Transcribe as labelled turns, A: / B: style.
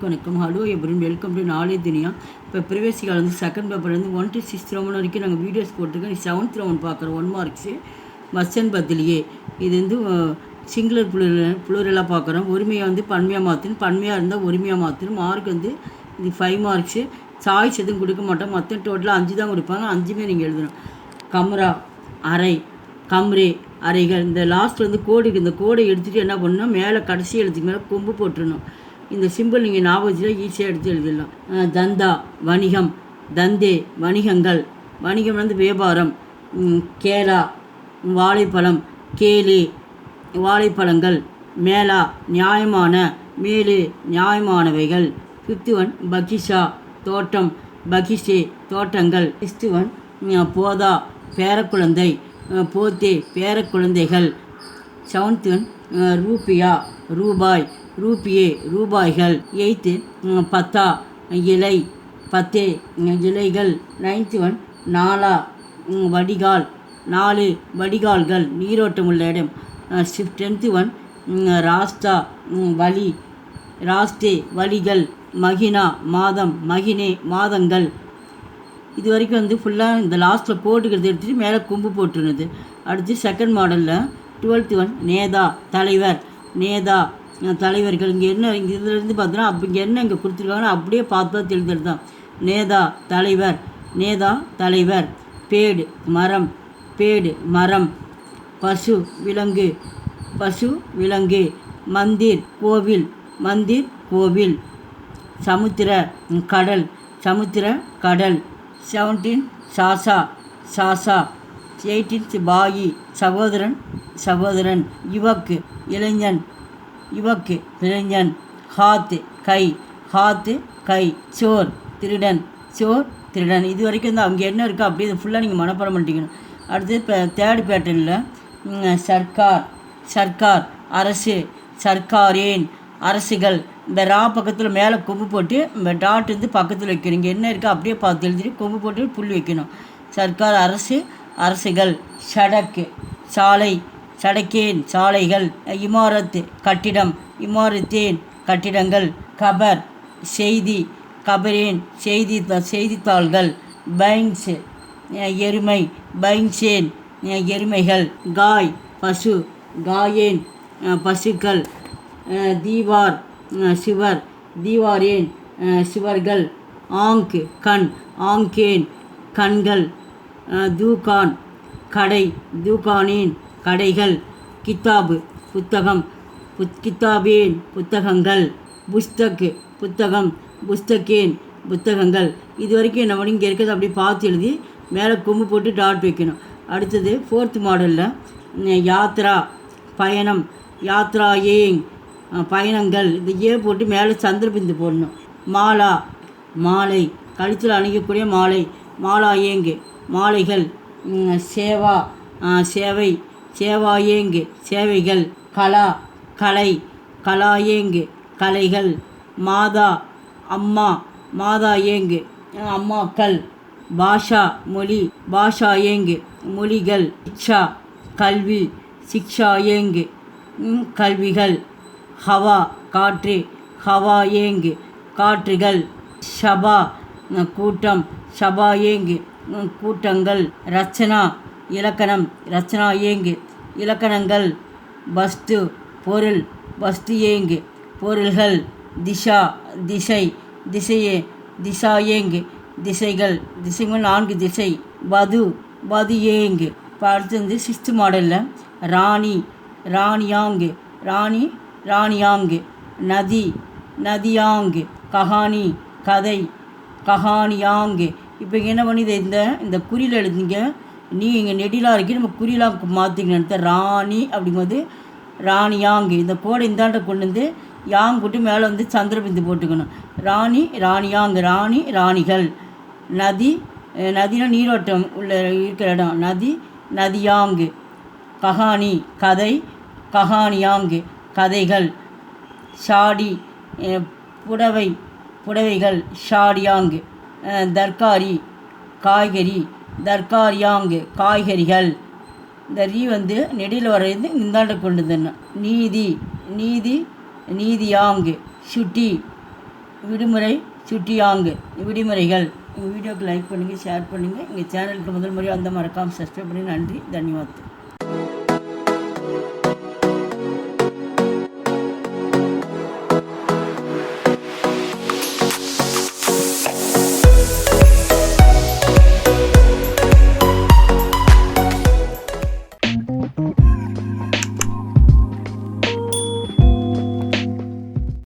A: அனைவருக்கும் வணக்கம். Hello எப்ரின், welcome to knowledge துனியா. இப்போ ப்ரீவியஸ் கால் வந்து செகண்ட் பேப்பர்லேருந்து 1 to 6 ரவுண்ட் வரைக்கும் நாங்கள் வீடியோஸ் போட்டிருக்கோம். நீ 7th ரவுண்ட் பார்க்குறோம். 1 மார்க்ஸு மஸ்டன் பதிலியே. இது வந்து சிங்குலர் புளூரலாக பார்க்குறோம். ஒருமையாக வந்து பன்மையாக மாற்றணும், பன்மையாக இருந்தால் ஒருமையாக மாற்றணும். மார்க் வந்து இது 5 மார்க்ஸு. சாய்ஸ் எதுவும் கொடுக்க மாட்டோம். மொத்தம் டோட்டலாக 5 தான் கொடுப்பாங்க. 5மே நீங்கள் எழுதணும். கம்ரா அறை, கம்ரே அறைகள். இந்த லாஸ்ட்டில் வந்து கோடு இருக்குது. இந்த கோடை எடுத்துகிட்டு என்ன பண்ணணும், மேலே கடைசி எழுத்துக்கு மேலே கொம்பு போட்டுடணும். இந்த சிம்பிள் நீங்கள் ஞாபகத்தில் ஈஸியாக எடுத்து எழுதிடலாம். தந்தா வணிகம், தந்தே வணிகங்கள், வணிகம் வந்து வியாபாரம். கேலா வாழைப்பழம், கேலி வாழைப்பழங்கள். மேலா நியாயமான, மேலு நியாயமானவைகள். 5th ஒன் பகிஷா தோட்டம், பகிஷே தோட்டங்கள். 6th ஒன் போதா பேரக்குழந்தை, போத்தே பேரக்குழந்தைகள். 7th ஒன் ரூபியா ரூபாய், ரூபியே ரூபாய்கள். 8th பத்தா இலை, பத்தே இலைகள். 9th ஒன் நாலா வடிகால், 4 வடிகால்கள், நீரோட்டம் உள்ள இடம். 10th ஒன் ராஸ்தா வழி, ராஸ்தே வழிகள். மகினா மாதம், மகினே மாதங்கள். இது வரைக்கும் வந்து ஃபுல்லாக இந்த லாஸ்ட்டில் போட்டுக்கிறது எடுத்துகிட்டு மேலே கொம்பு போட்டுருந்தது. அடுத்து செகண்ட் மாடலில் 12th ஒன் நேதா தலைவர், நேதா தலைவர்கள். இங்கே என்ன இதிலேருந்து பார்த்தோன்னா அப்போ இங்கே என்ன இங்கே கொடுத்துருக்காங்கன்னா அப்படியே பார்த்து எழுதுறது தான். நேதா தலைவர், நேதா தலைவர். பேடு மரம், பேடு மரம். பசு விலங்கு, பசு விலங்கு. மந்திர் கோவில், மந்திர் கோவில். சமுத்திர கடல், சமுத்திர கடல். 17 சாசா, சாசா. 18 பாயி சகோதரன், சகோதரன். யுவக்கு இளைஞன், யுவக்கு இளைஞன். ஹாத்து கை, ஹாத்து கை. சோர் திருடன், சோர் திருடன். இது வரைக்கும் வந்து அங்கே என்ன இருக்கோ அப்படியே ஃபுல்லாக நீங்கள் மனப்பாடம் பண்ணிக்கணும். அடுத்து இப்போ தேர்ட் பேட்டர்னில் சர்க்கார், சர்க்கார் அரசு, சர்க்காரேன் அரசுகள். இந்த ரா பக்கத்தில் மேலே கொம்பு போட்டு இந்த டாட் வந்து பக்கத்தில் வைக்கணும். இங்கே என்ன இருக்கோ அப்படியே பார்த்து எழுதிட்டு கொம்பு போட்டு புள்ளி வைக்கணும். சர்க்கார் அரசு, அரசுகள். சடக்கு சாலை, சடக்கேன் சாலைகள். இமாரத் கட்டிடம், இமாரத்தேன் கட்டிடங்கள். கபர் செய்தி, கபரேன் செய்தித்தாள்கள். பைன்ஸ் எருமை, பைன்சேன் எருமைகள். காய் பசு, காயேன் பசுக்கள். தீவார் சுவர், தீவாரேன் சுவர்கள். ஆங்க் கண், ஆங்கேன் கண்கள். தூகான் கடை, தூகானேன் கடைகள். கித்தாபு புத்தகம், கித்தாபேன் புத்தகங்கள். புஸ்தக் புத்தகம், புஸ்தகேன் புத்தகங்கள். இது வரைக்கும் என்ன பண்ணி இங்கே இருக்கிறது அப்படியே பார்த்து எழுதி மேலே கொம்பு போட்டு டாட் வைக்கணும். அடுத்தது 4th மாடலில் யாத்ரா பயணம், யாத்ரா ஏங் பயணங்கள். இந்த ஏ போட்டு மேலே சந்திரபிந்து போடணும். மாலா மாலை, கழுத்தில் அணியக்கூடிய மாலை, மாலா ஏங்கு மாலைகள். சேவா சேவை, சேவா ஏங்கு சேவைகள். கலா கலை, கலா ஏங்கு கலைகள். மாதா அம்மா, மாதா ஏங்கு அம்மாக்கள். பாஷா மொழி, பாஷா ஏங்கு மொழிகள். சிக்ஷா கல்வி, சிக்ஷா ஏங்கு கல்விகள். ஹவா காற்று, ஹவா ஏங்கு காற்றுகள். ஷபா கூட்டம், ஷபா ஏங்கு கூட்டங்கள். ரச்சனா இலக்கணம், ரச்சனா ஏங்கு இலக்கணங்கள். வஸ்து பொருள், வஸ்து ஏங்கு பொருள்கள். திஷா திசை, திசையே திசா ஏங்கு திசைகள், திசைகள் 4 திசை. வது, வது ஏங்கு. இப்போ அடுத்து வந்து 6th மாடலில் ராணி, ராணியாங்கு ராணி, ராணியாங்கு. நதி, நதியாங்கு. கஹானி கதை, கஹானியாங்கு. இப்போ என்ன பண்ணி இந்த குறியில் எழுதிங்க. நீ இங்கே நெடிலாக இருக்கி நம்ம குறிலாக மாற்றிக்கணும். ராணி அப்படிங்கும்போது ராணியாங்கு. இந்த கோடை இந்தாண்ட கொண்டு வந்து யாங் போட்டு மேலே வந்து சந்திரபிந்து போட்டுக்கணும். ராணி, ராணியாங்கு, ராணி ராணிகள். நதி, நதினா நீரோட்டம் உள்ள இருக்கிற இடம். நதி, நதியாங்கு. கஹானி கதை, கஹானியாங்கு கதைகள். ஷாடி புடவை, புடவைகள். ஷாடியாங்கு. தர்காரி காய்கறி, தர்காரியாங்கு காய்கறிகள். இந்த ரீ வந்து நெடியில் வரைந்து இந்தாண்ட கொண்டு தரணும். நீதி, நீதி நீதியாங்கு. சுட்டி, விடுமுறை சுட்டியாங்கு விடுமுறைகள். எங்கள் வீடியோக்கு லைக் பண்ணுங்கள், ஷேர் பண்ணுங்கள். எங்கள் சேனலுக்கு முதல் முறையாக வந்தால் மறக்காமல் சப்ஸ்கிரைப் பண்ணி. நன்றி, தன்யவாத்.